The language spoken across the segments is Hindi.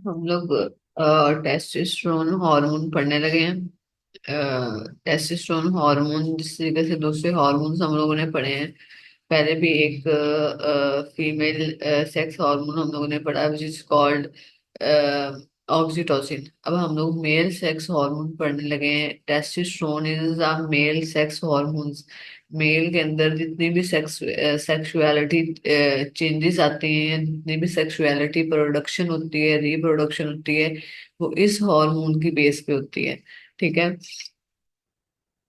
हम लोग टेस्टोस्टेरोन हार्मोन पढ़ने लगे हैं। टेस्टोस्टेरोन हार्मोन जिस तरीके से दूसरे हार्मोन्स हम लोगों ने पढ़े हैं। पहले भी एक फीमेल सेक्स हार्मोन हम लोगों ने पढ़ा विच इज कॉल्ड ऑक्सीटोसिन। अब हम लोग मेल सेक्स हार्मोन पढ़ने लगे हैं। Testosterone is a male sex hormones. Male के अंदर जितनी भी सेक्सुअलिटी चेंजेस आते हैं, जितनी भी सेक्सुअलिटी प्रोडक्शन होती है, रिप्रोडक्शन होती है, वो इस हार्मोन की बेस पे होती है। ठीक है।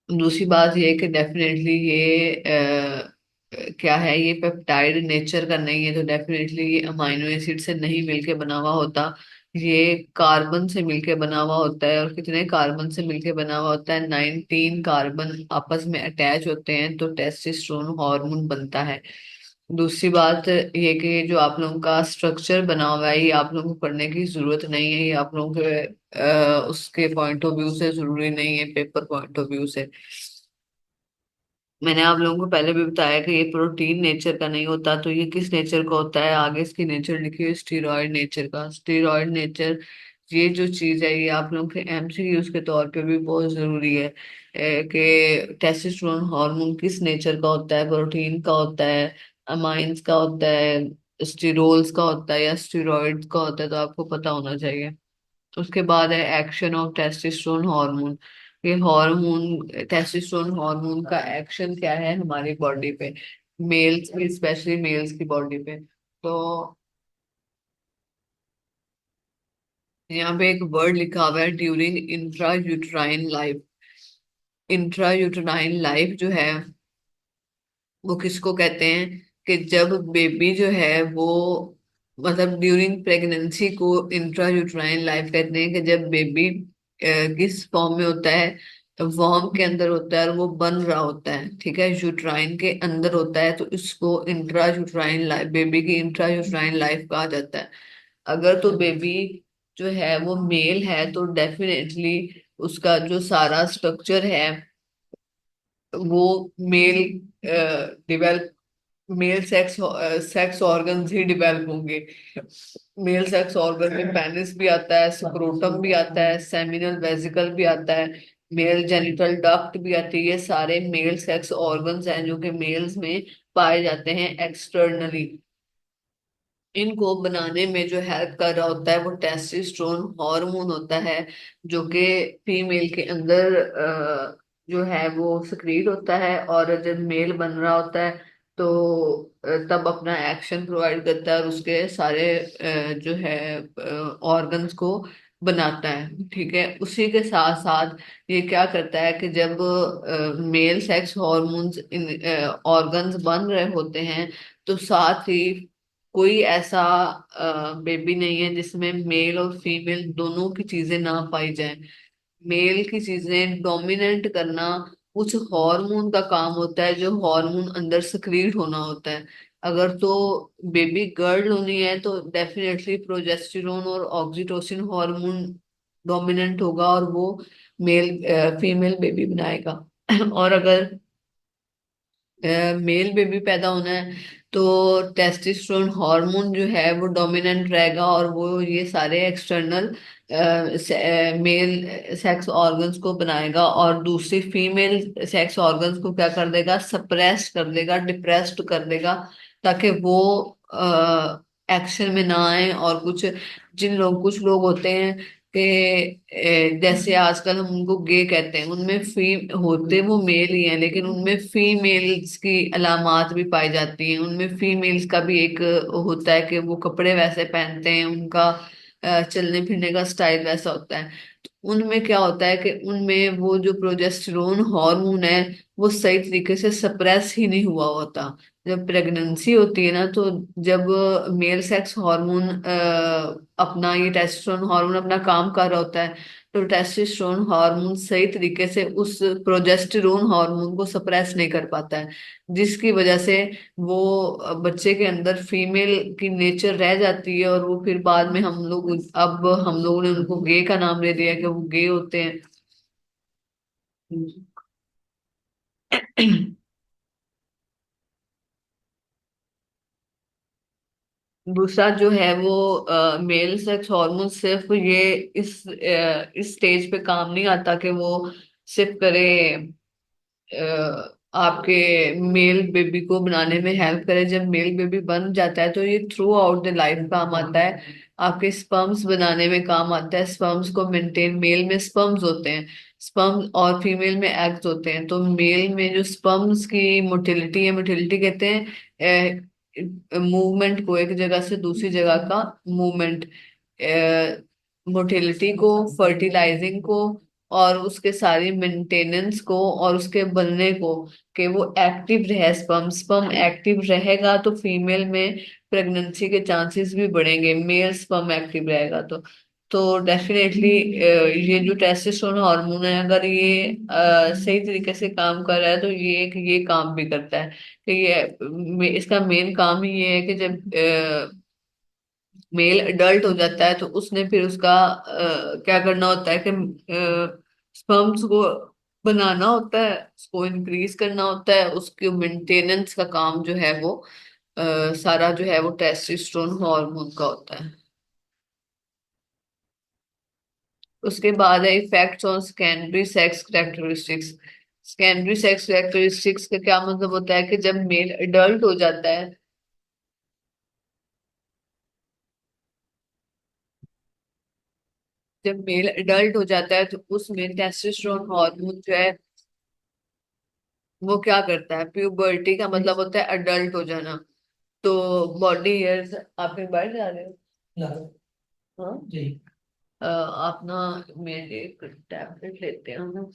दूसरी बात ये है कि डेफिनेटली ये क्या है, ये पेप्टाइड नेचर का नहीं है, तो डेफिनेटली ये अमाइनो एसिड से नहीं मिलके बना हुआ होता। ये कार्बन से मिलके बना हुआ होता है। और कितने कार्बन से मिलके बना हुआ होता है? 19 कार्बन आपस में अटैच होते हैं तो टेस्टोस्टेरोन हार्मोन बनता है। दूसरी बात ये कि जो आप लोगों का स्ट्रक्चर बना हुआ है, ये आप लोगों को पढ़ने की जरूरत नहीं है। ये आप लोगों के उसके पॉइंट ऑफ व्यू से जरूरी नहीं है, पेपर पॉइंट ऑफ व्यू से। मैंने आप लोगों को पहले भी बताया कि ये प्रोटीन नेचर का नहीं होता, तो ये किस नेचर का होता है? आगे इसकी नेचर लिखी है स्टीरॉयड नेचर का। स्टीरॉयड नेचर ये जो चीज है, ये आप लोगों के एमसीक्यूज के तौर पे भी बहुत जरूरी है कि टेस्टोस्टेरोन हार्मोन किस नेचर का होता है, प्रोटीन का होता है, अमाइंस का होता है, स्टीरोल्स का होता है या स्टीरॉइड्स का होता है, तो आपको पता होना चाहिए। उसके बाद है एक्शन ऑफ टेस्टोस्टेरोन हार्मोन। ये हार्मोन, टेस्टोस्टेरोन हार्मोन का एक्शन क्या है हमारी बॉडी पे, मेल्स की, स्पेशली मेल्स की बॉडी पे। तो यहाँ पे एक वर्ड लिखा हुआ है during intra uterine life. Intra uterine life जो है वो किसको कहते हैं? कि जब बेबी जो है वो, मतलब ड्यूरिंग प्रेगनेंसी को इंट्रा यूट्राइन लाइफ कहते हैं। कि जब बेबी किस फॉर्म में होता है, वॉर्म के अंदर होता है और वो बन रहा होता है, ठीक है, यूट्राइन के अंदर होता है, तो इसको इंट्रा यूट्राइन लाइफ, बेबी की इंट्रा यूट्राइन लाइफ कहा जाता है। अगर तो बेबी जो है वो मेल है तो डेफिनेटली उसका जो सारा स्ट्रक्चर है वो male develop, male sex sex organs ही डिवेल्प होंगे। मेल सेक्स ऑर्गन में पेनिस भी आता है, स्क्रोटम भी आता है, सेमिनल वेसिकल भी आता है, मेल जेनिटल डक्ट भी आती है। ये सारे मेल सेक्स ऑर्गन्स हैं जो कि मेल्स में पाए जाते हैं एक्सटर्नली। इनको बनाने में जो हेल्प कर रहा होता है वो टेस्टोस्टेरोन हार्मोन होता है, जो कि फीमेल के अंदर जो है वो सिक्रीट होता है। और जब मेल बन रहा होता है तो तब अपना एक्शन प्रोवाइड करता है और उसके सारे जो है ऑर्गन्स को बनाता है। ठीक है। उसी के साथ साथ ये क्या करता है कि जब मेल सेक्स हॉर्मोन्स इन ऑर्गन्स बन रहे होते हैं, तो साथ ही कोई ऐसा बेबी नहीं है जिसमें मेल और फीमेल दोनों की चीजें ना पाई जाए। मेल की चीजें डोमिनेट करना कुछ हार्मोन का काम होता है, जो हार्मोन अंदर सक्रिय होना होता है। अगर तो बेबी गर्ल होनी है तो डेफिनेटली प्रोजेस्टेरोन और ऑक्सीटोसिन हार्मोन डोमिनेंट होगा और वो मेल फीमेल बेबी बनाएगा। और अगर मेल बेबी पैदा होना है तो टेस्टोस्टेरोन हार्मोन जो है वो डोमिनेंट रहेगा और वो ये सारे एक्सटर्नल मेल सेक्स ऑर्गन्स को बनाएगा और दूसरी फीमेल सेक्स ऑर्गन्स को क्या कर देगा? सप्रेस कर देगा, डिप्रेस्ड कर देगा, ताकि वो एक्शन में ना आए। और कुछ लोग होते हैं कि जैसे आजकल हम उनको गे कहते हैं, उनमें फी होते वो मेल ही हैं, लेकिन उनमें फीमेल्स की अलामात भी पाई जाती हैं। उनमें फीमेल्स का भी एक होता है कि वो कपड़े वैसे पहनते हैं, उनका चलने फिरने का स्टाइल वैसा होता है। तो उनमें क्या होता है कि उनमें वो जो प्रोजेस्टेरोन हार्मोन है वो सही तरीके से सप्रेस ही नहीं हुआ होता। जब प्रेगनेंसी होती है ना, तो जब मेल सेक्स हार्मोन अपना, ये टेस्टोस्टेरोन हार्मोन अपना काम कर रहा होता है, तो टेस्टोस्टेरोन हार्मोन सही तरीके से उस प्रोजेस्टेरोन हार्मोन को सप्रेस नहीं कर पाता है, जिसकी वजह से वो बच्चे के अंदर फीमेल की नेचर रह जाती है। और वो फिर बाद में अब हम लोगों ने उनको गे का नाम दे दिया कि वो गे होते हैं। दूसरा जो है वो मेल सेक्स हार्मोन सिर्फ ये इस स्टेज पे काम नहीं आता कि वो सिर्फ करे आपके मेल बेबी को बनाने में हेल्प करे। जब मेल बेबी बन जाता है तो ये थ्रू आउट द लाइफ काम आता है। आपके स्पर्म्स बनाने में काम आता है, स्पर्म्स को मेंटेन। मेल में स्पर्म्स होते हैं, स्पर्म, और फीमेल में एग्स होते हैं। तो मेल में जो स्पर्म्स की मोटिलिटी है, मोटिलिटी कहते हैं मूवमेंट को, एक जगह से दूसरी जगह का मूवमेंट, मोटिलिटी को, फर्टिलाइजिंग को, और उसके सारी मेंटेनेंस को, और उसके बनने को, कि वो एक्टिव रहे। स्पर्म स्पर्म एक्टिव रहेगा तो फीमेल में प्रेगनेंसी के चांसेस भी बढ़ेंगे, मेल स्पर्म एक्टिव रहेगा तो डेफिनेटली ये जो टेस्टोस्टेरोन हार्मोन है, अगर ये सही तरीके से काम कर रहा है तो ये काम भी करता है कि इसका मेन काम ही ये है कि जब मेल अडल्ट हो जाता है तो उसने फिर उसका क्या करना होता है कि स्पर्म्स को बनाना होता है, उसको इंक्रीज करना होता है। उसके मेंटेनेंस का काम जो है वो सारा जो है वो टेस्टोस्टेरोन हार्मोन का होता है। उसके बाद है effects on secondary sex characteristics. Secondary sex characteristics का क्या मतलब होता है कि जब मेल अडल्ट हो जाता है, जब मेल अडल्ट हो जाता है तो उसमें टेस्टोस्टेरोन हार्मोन जो है वो क्या करता है, प्यूबर्टी का मतलब होता है अडल्ट हो जाना। तो बॉडी हेयर्स, आप कहीं बाहर जा रहे हो? हाँ जी। आप ना मेरे एक टैबलेट लेते हैं ना।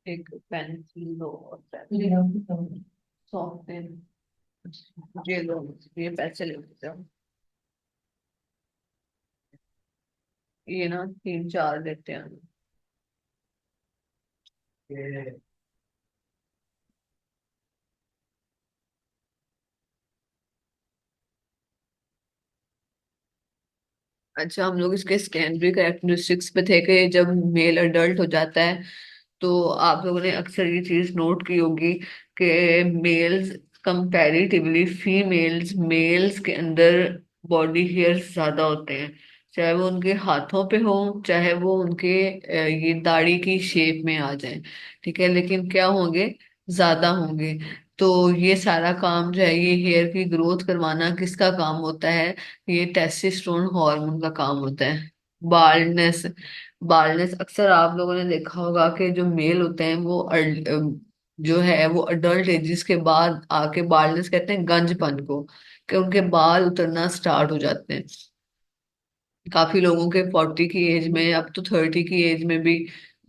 एक पेंसिल लो और सॉफ्ट पेन, ये लो, ये पैसे ले लेते हो। ये ना 3 4 देते हैं। अच्छा, हम लोग इसके सेकेंडरी कैरेक्टरिस्टिक्स पे थे कि जब मेल अडल्ट हो जाता है तो आप लोगों ने अक्सर ये चीज नोट की होगी कि मेल्स कंपैरेटिवली फीमेल्स, मेल्स के अंदर बॉडी हेयर्स ज्यादा होते हैं। चाहे वो उनके हाथों पे हो, चाहे वो उनके ये दाढ़ी की शेप में आ जाए, ठीक है, लेकिन क्या होंगे, ज्यादा होंगे। तो ये सारा काम जो है, ये हेयर की ग्रोथ करवाना किसका काम होता है? ये टेस्टोस्टेरोन हार्मोन का काम होता है। बाल्डनेस, बाल्डनेस अक्सर आप लोगों ने देखा होगा कि जो मेल होते हैं वो जो है वो अडल्ट एजेस के बाद आके बाल्डनेस कहते हैं गंजपन को, कि उनके बाल उतरना स्टार्ट हो जाते हैं। काफी लोगों के 40 की एज में, अब तो 30 की एज में भी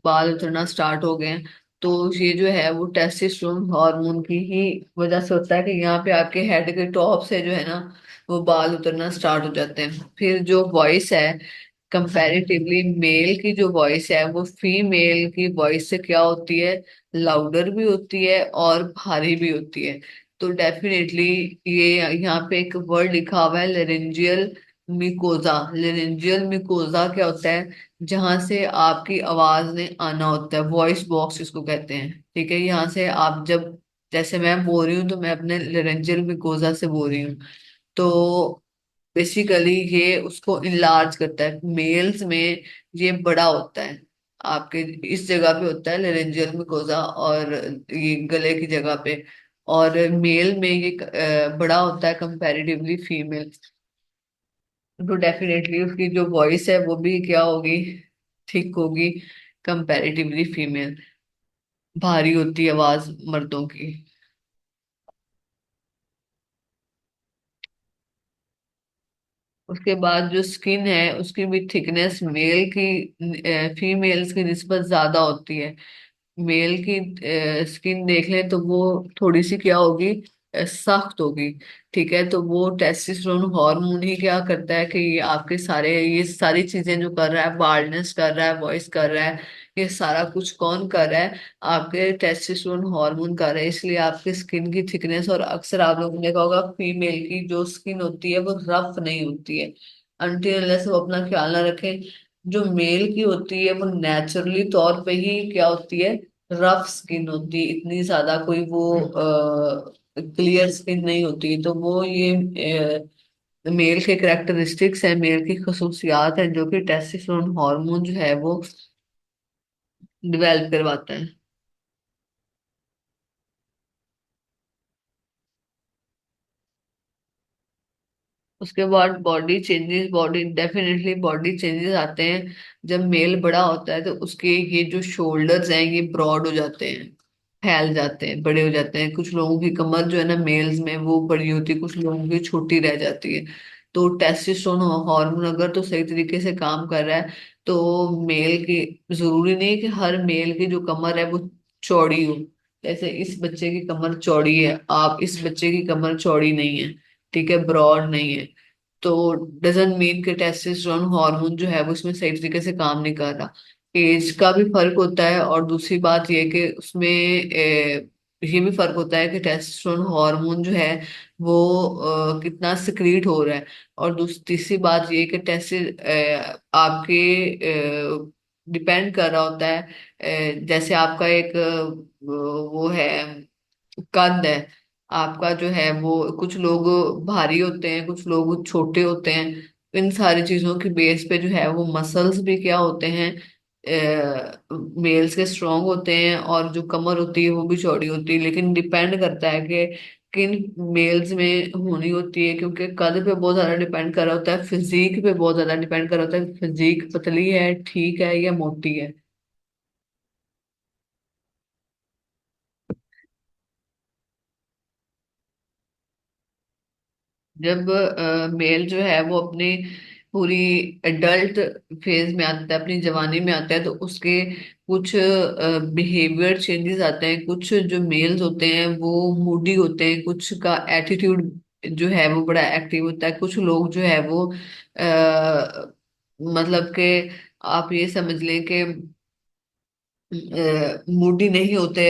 बाल उतरना स्टार्ट हो गए हैं। तो ये जो है वो टेस्टोस्टेरोन हार्मोन की ही वजह से होता है कि यहाँ पे आपके हेड के टॉप से जो है ना वो बाल उतरना स्टार्ट हो जाते हैं। फिर जो वॉइस है, कंपैरेटिवली मेल की जो वॉइस है वो फीमेल की वॉइस से क्या होती है, लाउडर भी होती है और भारी भी होती है। तो डेफिनेटली ये यहाँ पे एक वर्ड लिखा हुआ है लेरेंजियल मिकोजा। लेरेंजियल मिकोजा क्या होता है? जहां से आपकी आवाज ने आना होता है, वॉइस बॉक्स इसको कहते हैं, ठीक है। यहाँ से आप जब, जैसे मैं बोल रही हूँ तो मैं अपने लेरेंजियल मिकोजा से बोल रही हूँ। तो बेसिकली ये उसको इनलार्ज करता है। मेल्स में ये बड़ा होता है, आपके इस जगह पे होता है लेरेंजियल मिकोजा, और ये गले की जगह पे। और मेल में ये बड़ा होता है कंपैरेटिवली फीमेल। तो डेफिनेटली उसकी जो वॉइस है वो भी क्या होगी, ठीक होगी कंपैरेटिवली फीमेल। भारी होती है आवाज मर्दों की। उसके बाद जो स्किन है उसकी भी थिकनेस मेल की फीमेल्स की निस्बत ज्यादा होती है। मेल की स्किन देख लें तो वो थोड़ी सी क्या होगी, सख्त होगी। ठीक है, तो वो टेस्टोस्टेरोन हार्मोन ही क्या करता है कि ये आपके सारे, ये सारी चीजें जो कर रहा है, बाल्डनेस कर रहा है, वॉइस कर रहा है, ये सारा कुछ कौन कर रहा है? आपके टेस्टोस्टेरोन हार्मोन कर रहा है। इसलिए आपकी स्किन की थिकनेस, और अक्सर आप लोगों ने देखा होगा फीमेल की जो स्किन होती है वो रफ नहीं होती है, अनटिल अनलेस वो अपना ख्याल ना रखें। जो मेल की होती है वो नेचुरली तौर पे ही क्या होती है, रफ स्किन होती है, इतनी ज्यादा कोई वो क्लियर स्किन नहीं होती। तो वो ये मेल के करेक्टरिस्टिक्स है, मेल की खसूसियात है जो कि टेस्टोस्टेरोन हार्मोन जो है वो डिवेल्प करवाता है। उसके बाद body changes, body definitely body changes आते हैं। जब मेल बड़ा होता है तो उसके ये जो शोल्डर्स हैं ये ब्रॉड हो जाते हैं, फैल जाते हैं, बड़े हो जाते हैं। कुछ लोगों की कमर जो है ना मेल्स में वो बड़ी होती है, कुछ लोगों की छोटी रह जाती है। तो टेस्टोस्टेरोन हार्मोन अगर तो सही तरीके से काम कर रहा है तो मेल की, जरूरी नहीं कि हर मेल की जो कमर है वो चौड़ी हो। जैसे इस बच्चे की कमर चौड़ी है, आप इस बच्चे की कमर चौड़ी नहीं है, ठीक है, ब्रॉड नहीं है, तो डजंट मीन कि टेस्टोस्टेरोन हार्मोन जो है वो इसमें सही तरीके से काम नहीं कर रहा। एज का भी फर्क होता है, और दूसरी बात ये कि उसमें ये भी फर्क होता है कि टेस्टोस्टेरोन हार्मोन जो है वो कितना सिक्रीट हो रहा है। और तीसरी बात ये कि टेस्ट आपके डिपेंड कर रहा होता है, जैसे आपका एक वो है, कद है आपका जो है वो, कुछ लोग भारी होते हैं, कुछ लोग छोटे होते हैं। इन सारी चीजों की बेस पे जो है वो मसल्स भी क्या होते हैं, मेल्स के स्ट्रांग होते हैं, और जो कमर होती है वो भी चौड़ी होती है। लेकिन डिपेंड करता है कि किन मेल्स में होनी होती है, क्योंकि कद पे बहुत ज्यादा डिपेंड कर रहा होता है, फिजिक पे बहुत ज्यादा डिपेंड कर रहा होता है, फिजिक पतली है, ठीक है, या मोटी है। जब मेल जो है वो अपनी पूरी एडल्ट फेज में आता है, अपनी जवानी में आता है, तो उसके कुछ बिहेवियर चेंजेस आते हैं। कुछ जो मेल्स होते हैं वो मूडी होते हैं, कुछ का एटीट्यूड जो है वो बड़ा एक्टिव होता है, कुछ लोग जो है वो मतलब कि आप ये समझ लें कि मूडी नहीं होते,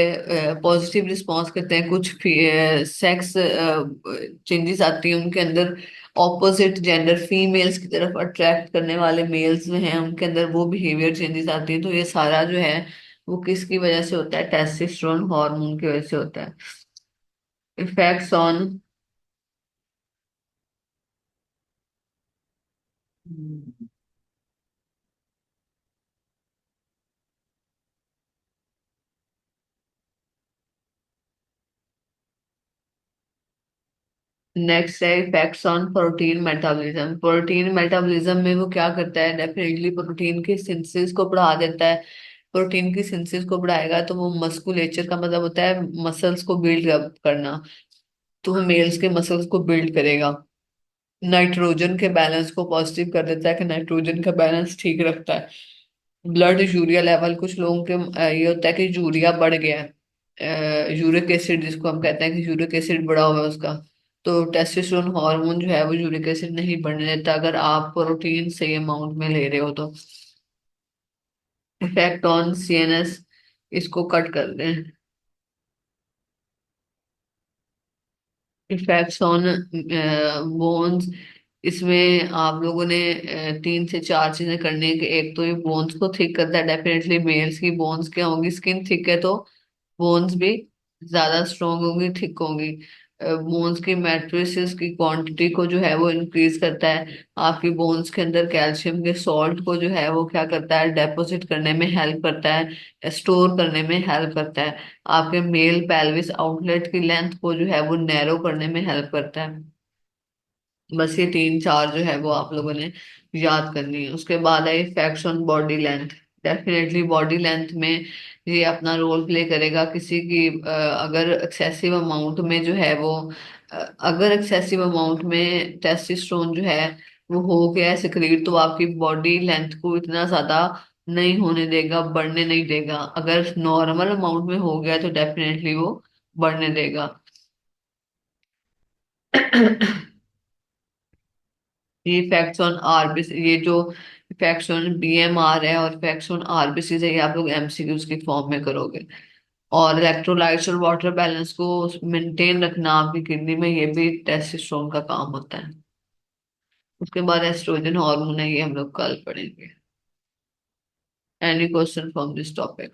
पॉजिटिव रिस्पॉन्स करते हैं। कुछ सेक्स चेंजेस आती हैं उनके अंदर, ऑपोजिट जेंडर फीमेल्स की तरफ अट्रैक्ट करने वाले मेल्स में हैं उनके अंदर वो बिहेवियर चेंजेस आती हैं। तो ये सारा जो है वो किसकी वजह से होता है, टेस्टोस्टेरोन हार्मोन की वजह से होता है। इफेक्ट्स ऑन, नेक्स्ट है effects on protein metabolism. Protein metabolism में वो क्या करता है, डेफिनेटली प्रोटीन के सिंथेसिस को बढ़ा देता है। प्रोटीन की सिंथेसिस को बढ़ाएगा तो वो मस्कुलेचर का मतलब होता है मसल्स को बिल्ड अप करना, तो वो मेल्स के मसल्स को बिल्ड करेगा। नाइट्रोजन के बैलेंस को पॉजिटिव कर देता है कि नाइट्रोजन का बैलेंस ठीक रखता है। ब्लड यूरिया लेवल, कुछ लोगों के ये होता है कि यूरिया बढ़ गया है, यूरिक एसिड जिसको हम कहते हैं कि यूरिक एसिड बढ़ा हुआ है उसका, तो टेस्टोस्टेरोन हार्मोन जो है वो यूरिक एसिड नहीं बढ़ने देता अगर आप प्रोटीन सही अमाउंट में ले रहे हो तो। इफेक्ट ऑन सीएनएस, इसको कट कर दें। इफेक्ट्स ऑन बोन्स, इसमें आप लोगों ने 3 से 4 चीजें करनी है कि एक तो ये बोन्स को थिक करता है। डेफिनेटली मेल्स की बोन्स क्या होंगी, स्किन थिक है तो बोन्स भी ज्यादा स्ट्रोंग होंगी, थिक होंगी। बोन्स की मैट्रिसेस की क्वांटिटी को जो है वो इंक्रीज करता है। आपकी बोन्स के अंदर कैल्शियम के सॉल्ट को जो है वो क्या करता है, डेपोजिट करने में हेल्प करता है, स्टोर करने में हेल्प करता है। आपके मेल पेल्विस आउटलेट की लेंथ को जो है वो नैरो करने में हेल्प करता है। बस ये 3 4 जो है वो आप लोगों ने याद करनी है। उसके बाद है effects on body length. Definitely body length में ये अपना रोल प्ले करेगा। किसी की अगर एक्सेसिव अमाउंट में जो है वो, अगर एक्सेसिव अमाउंट में टेस्टोस्टेरोन जो है वो हो गया है सिक्रीट, तो आपकी बॉडी लेंथ को इतना ज्यादा नहीं होने देगा, बढ़ने नहीं देगा। अगर नॉर्मल अमाउंट में हो गया तो डेफिनेटली वो बढ़ने देगा। ये इफेक्ट्स ऑन आरबीसी, ये जो इफेक्ट्स ऑन बीएमआर है और इफेक्ट्स ऑन आरबीसी है, ये आप लोग एमसीक्यूज की फॉर्म में करोगे। और इलेक्ट्रोलाइट्स और वाटर बैलेंस को मेंटेन रखना आपकी किडनी में, ये भी टेस्टोस्टेरोन का काम होता है। उसके बाद एस्ट्रोजन हार्मोन है, ये हम लोग कल पढ़ेंगे। Any question from this topic?